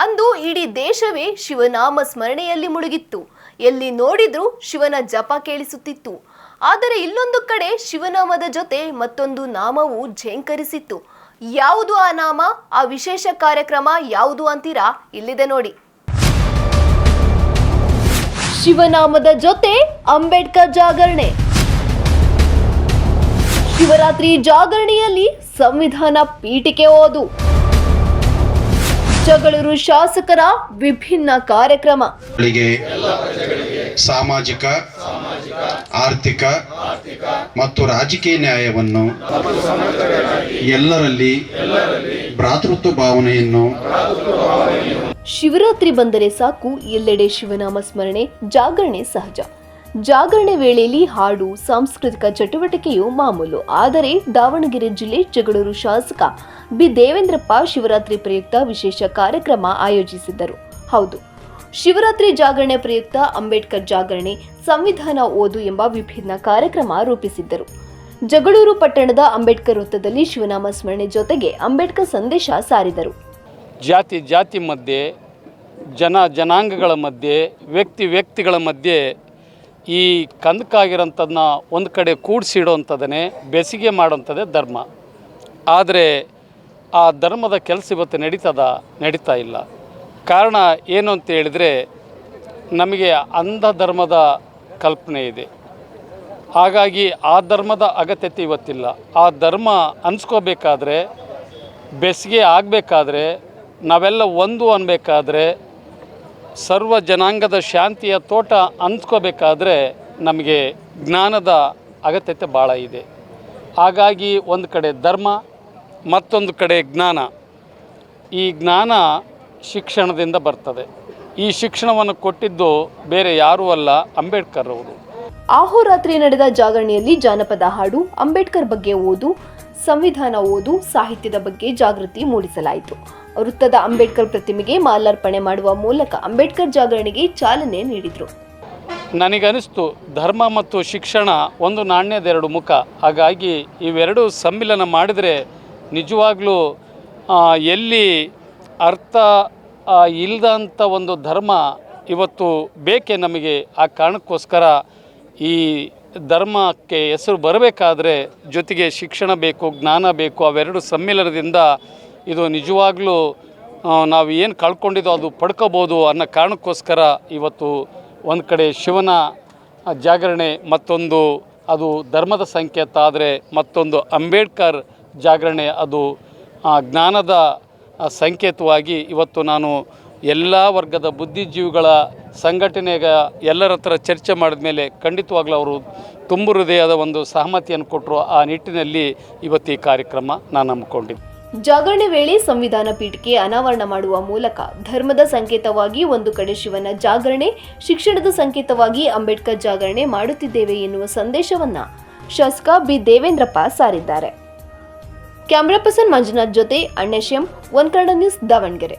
ಅಂದು ಇಡೀ ದೇಶವೇ ಶಿವನಾಮ ಸ್ಮರಣೆಯಲ್ಲಿ ಮುಳುಗಿತ್ತು. ಎಲ್ಲಿ ನೋಡಿದ್ರೂ ಶಿವನ ಜಪ ಕೇಳಿಸುತ್ತಿತ್ತು. ಆದರೆ ಇಲ್ಲೊಂದು ಕಡೆ ಶಿವನಾಮದ ಜೊತೆ ಮತ್ತೊಂದು ನಾಮವು ಝೇಂಕರಿಸಿತ್ತು. ಯಾವುದು ಆ ನಾಮ? ಆ ವಿಶೇಷ ಕಾರ್ಯಕ್ರಮ ಯಾವುದು ಅಂತೀರಾ? ಇಲ್ಲಿದೆ ನೋಡಿ. ಶಿವನಾಮದ ಜೊತೆ ಅಂಬೇಡ್ಕರ್ ಜಾಗರಣೆ. ಶಿವರಾತ್ರಿ ಜಾಗರಣೆಯಲ್ಲಿ ಸಂವಿಧಾನ ಪೀಠಿಕೆ ಓದು. ಜಗಳೂರು ಶಾಸಕರ ವಿಭಿನ್ನ ಕಾರ್ಯಕ್ರಮ. ಸಾಮಾಜಿಕ, ಆರ್ಥಿಕ ಮತ್ತು ರಾಜಕೀಯ ನ್ಯಾಯವನ್ನು, ಎಲ್ಲರಲ್ಲಿ ಭ್ರಾತೃತ್ವ ಭಾವನೆಯನ್ನು. ಶಿವರಾತ್ರಿ ಬಂದರೆ ಸಾಕು ಎಲ್ಲೆಡೆ ಶಿವನಾಮ ಸ್ಮರಣೆ, ಜಾಗರಣೆ ಸಹಜ. ಜಾಗರಣೆ ವೇಳೆಯಲ್ಲಿ ಹಾಡು, ಸಾಂಸ್ಕೃತಿಕ ಚಟುವಟಿಕೆಯು ಮಾಮೂಲು. ಆದರೆ ದಾವಣಗೆರೆ ಜಿಲ್ಲೆ ಜಗಳೂರು ಶಾಸಕ ಬಿ ದೇವೇಂದ್ರಪ್ಪ ಶಿವರಾತ್ರಿ ಪ್ರಯುಕ್ತ ವಿಶೇಷ ಕಾರ್ಯಕ್ರಮ ಆಯೋಜಿಸಿದ್ದರು. ಹೌದು, ಶಿವರಾತ್ರಿ ಜಾಗರಣೆ ಪ್ರಯುಕ್ತ ಅಂಬೇಡ್ಕರ್ ಜಾಗರಣೆ, ಸಂವಿಧಾನ ಓದು ಎಂಬ ವಿಭಿನ್ನ ಕಾರ್ಯಕ್ರಮ ರೂಪಿಸಿದ್ದರು. ಜಗಳೂರು ಪಟ್ಟಣದ ಅಂಬೇಡ್ಕರ್ ವೃತ್ತದಲ್ಲಿ ಶಿವನಾಮ ಸ್ಮರಣೆ ಜೊತೆಗೆ ಅಂಬೇಡ್ಕರ್ ಸಂದೇಶ ಸಾರಿದರು. ಜಾತಿ ಮಧ್ಯೆ, ಜನಾಂಗಗಳ ಮಧ್ಯೆ, ವ್ಯಕ್ತಿಗಳ ಮಧ್ಯೆ ಈ ಕಂದಕಾಗಿರೋಂಥದ್ದನ್ನ ಒಂದು ಕಡೆ ಕೂಡಿಸಿಡೋವಂಥದ್ದನ್ನೇ ಬೇಸಿಗೆ ಮಾಡೋಂಥದ್ದೇ ಧರ್ಮ. ಆದರೆ ಆ ಧರ್ಮದ ಕೆಲಸ ಇವತ್ತು ನಡೀತಾ ಇಲ್ಲ. ಕಾರಣ ಏನು ಅಂತ ಹೇಳಿದರೆ, ನಮಗೆ ಅಂಧ ಧರ್ಮದ ಕಲ್ಪನೆ ಇದೆ. ಹಾಗಾಗಿ ಆ ಧರ್ಮದ ಅಗತ್ಯತೆ ಇವತ್ತಿಲ್ಲ. ಆ ಧರ್ಮ ಅನ್ಸ್ಕೋಬೇಕಾದ್ರೆ, ಬೇಸಿಗೆ ಆಗಬೇಕಾದ್ರೆ, ನಾವೆಲ್ಲ ಒಂದು ಅನ್ನಬೇಕಾದ್ರೆ, ಸರ್ವ ಜನಾಂಗದ ಶಾಂತಿಯ ತೋಟ ಅಂದ್ಕೋಬೇಕಾದ್ರೆ ನಮಗೆ ಜ್ಞಾನದ ಅಗತ್ಯತೆ ಭಾಳ ಇದೆ. ಹಾಗಾಗಿ ಒಂದು ಕಡೆ ಧರ್ಮ, ಮತ್ತೊಂದು ಕಡೆ ಜ್ಞಾನ. ಈ ಜ್ಞಾನ ಶಿಕ್ಷಣದಿಂದ ಬರ್ತದೆ. ಈ ಶಿಕ್ಷಣವನ್ನು ಕೊಟ್ಟಿದ್ದು ಬೇರೆ ಯಾರೂ ಅಲ್ಲ, ಅಂಬೇಡ್ಕರ್ ಅವರು. ಅಹೋರಾತ್ರಿ ನಡೆದ ಜಾಗರಣೆಯಲ್ಲಿ ಜಾನಪದ ಹಾಡು, ಅಂಬೇಡ್ಕರ್ ಬಗ್ಗೆ ಓದು, ಸಂವಿಧಾನ ಓದು, ಸಾಹಿತ್ಯದ ಬಗ್ಗೆ ಜಾಗೃತಿ ಮೂಡಿಸಲಾಯಿತು. ವೃತ್ತದ ಅಂಬೇಡ್ಕರ್ ಪ್ರತಿಮೆಗೆ ಮಾಲಾರ್ಪಣೆ ಮಾಡುವ ಮೂಲಕ ಅಂಬೇಡ್ಕರ್ ಜಾಗರಣೆಗೆ ಚಾಲನೆ ನೀಡಿದರು. ನನಗನಿಸ್ತು, ಧರ್ಮ ಮತ್ತು ಶಿಕ್ಷಣ ಒಂದು ನಾಣ್ಯದ ಎರಡು ಮುಖ. ಹಾಗಾಗಿ ಇವೆರಡು ಸಮ್ಮಿಲನ ಮಾಡಿದರೆ ನಿಜವಾಗ್ಲೂ ಎಲ್ಲಿ ಅರ್ಥ ಇಲ್ಲದಂಥ ಒಂದು ಧರ್ಮ ಇವತ್ತು ಬೇಕೇ ನಮಗೆ. ಆ ಕಾರಣಕ್ಕೋಸ್ಕರ ಈ ಧರ್ಮಕ್ಕೆ ಹೆಸರು ಬರಬೇಕಾದ್ರೆ ಜೊತೆಗೆ ಶಿಕ್ಷಣ ಬೇಕು, ಜ್ಞಾನ ಬೇಕು. ಅವೆರಡು ಸಮ್ಮಿಲನದಿಂದ ಇದು ನಿಜವಾಗ್ಲೂ ನಾವು ಏನು ಕಳ್ಕೊಂಡಿದ್ದೋ ಅದು ಪಡ್ಕೋಬೋದು ಅನ್ನೋ ಕಾರಣಕ್ಕೋಸ್ಕರ ಇವತ್ತು ಒಂದು ಕಡೆ ಶಿವನ ಜಾಗರಣೆ, ಮತ್ತೊಂದು ಅದು ಧರ್ಮದ ಸಂಕೇತ ಆದರೆ ಮತ್ತೊಂದು ಅಂಬೇಡ್ಕರ್ ಜಾಗರಣೆ ಅದು ಜ್ಞಾನದ ಸಂಕೇತವಾಗಿ ಇವತ್ತು ನಾನು ಎಲ್ಲ ವರ್ಗದ ಬುದ್ಧಿಜೀವಿಗಳ ಸಂಘಟನೆಗೆ ಎಲ್ಲರ ಹತ್ರ ಚರ್ಚೆ ಮಾಡಿದ ಮೇಲೆ ಖಂಡಿತವಾಗ್ಲೂ ಅವರು ತುಂಬು ಹೃದಯದ ಒಂದು ಸಹಮತಿಯನ್ನು ಕೊಟ್ಟರು. ಆ ನಿಟ್ಟಿನಲ್ಲಿ ಇವತ್ತು ಈ ಕಾರ್ಯಕ್ರಮ ನಾನು ಹಮ್ಮಿಕೊಂಡಿದ್ದೆ. ಜಾಗರಣೆ ವೇಳೆ ಸಂವಿಧಾನ ಪೀಠಿಕೆ ಅನಾವರಣ ಮಾಡುವ ಮೂಲಕ ಧರ್ಮದ ಸಂಕೇತವಾಗಿ ಒಂದು ಕಡೆ ಶಿವನ ಜಾಗರಣೆ, ಶಿಕ್ಷಣದ ಸಂಕೇತವಾಗಿ ಅಂಬೇಡ್ಕರ್ ಜಾಗರಣೆ ಮಾಡುತ್ತಿದ್ದೇವೆ ಎನ್ನುವ ಸಂದೇಶವನ್ನ ಶಾಸಕ ಬಿ ದೇವೇಂದ್ರಪ್ಪ ಸಾರಿದ್ದಾರೆ. ಕ್ಯಾಮರಾ ಪರ್ಸನ್ ಮಂಜುನಾಥ್ ಜೊತೆ Annesh M, one Kannada news, Davanagere.